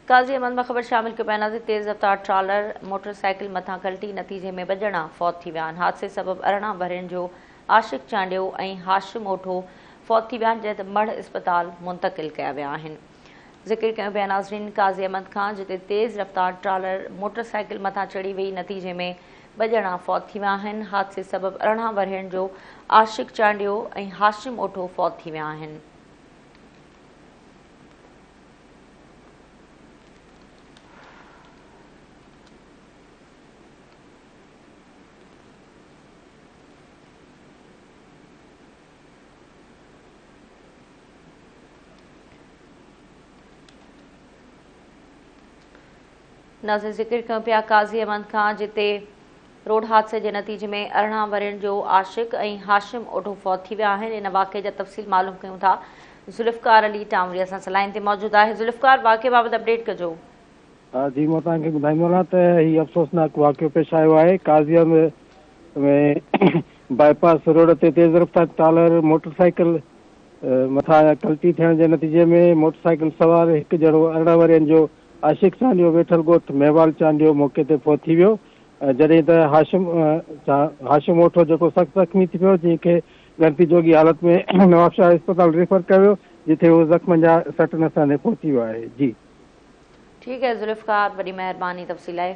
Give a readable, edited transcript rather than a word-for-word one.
काज़ी अहमद में ख़बर शामिल के बैनाज़े तेज़ रफ्तार ट्रालर मोटरसाइकिल मथां कल्टी नतीजे में 2 ॼणा फौत थी विया आहिनि। हादसे सबबि अरिड़हं वरहनि जो आशिक़ चांडियो ऐं हाशिम ओठो फौत थी विया आहिनि, जंहिं ते मढ़ इस्पताल मुंतक़िल कया विया आहिनि। ज़िक्र कयो पिया नाज़रीन काज़ी अहमद खां, जिते तेज़ रफ्तार ट्रालर मोटरसाइकिल मथां चढ़ी वई, नतीजे में 2 ॼणा फौत थी विया आहिनि। हादसे सबबि अरिड़हं वरहनि जो आशिक़ चांडियो ऐं हाशिम ओठो फौत थी विया आहिनि। नाज़रीन ज़िक्र कयूं पिया काज़ी अहमद खां, जिते रोड हादसे जे नतीजे में 18 वरहनि जो आशिक़ ऐं हाशिम ओठो फौत थी विया आहिनि। इन वाक़े जा तफ़सील मालूम कयूं था। ज़ुल्फ़कार अली टांवरी असां सां लाइन ते मौजूदु आहे। ज़ुल्फ़कार, वाक़े बाबति अपडेट कजो। जी, मां तव्हांखे ॿुधाईंदोमांव त हीउ अफ़सोसनाक वाक़ियो पेश आयो आहे। काज़ी में बाईपास रोड ते तेज़ रफ़्तार ट्रालर मोटरसाइकिल मथां कल्टी थियण जे नतीजे में मोटरसाइकिल सवार हिकु ॼणो 18 वरहनि जो आशिक़ चांडियो वेठल ॻोठ मेवाल चांडियो मौक़े ते फौत थी वियो, जॾहिं त हाशिम ओठो जेको सख़्तु ज़ख़्मी थी पियो, जंहिंखे गणती जोगी हालत में नवाबशाह इस्पताल रेफर कयो वियो, जिथे उहो ज़ख़्मनि जा सट नसाने पहुची वियो आहे। जी ठीक है ज़ुल्फ़कार, बड़ी मेहरबानी तफ़सील आहे।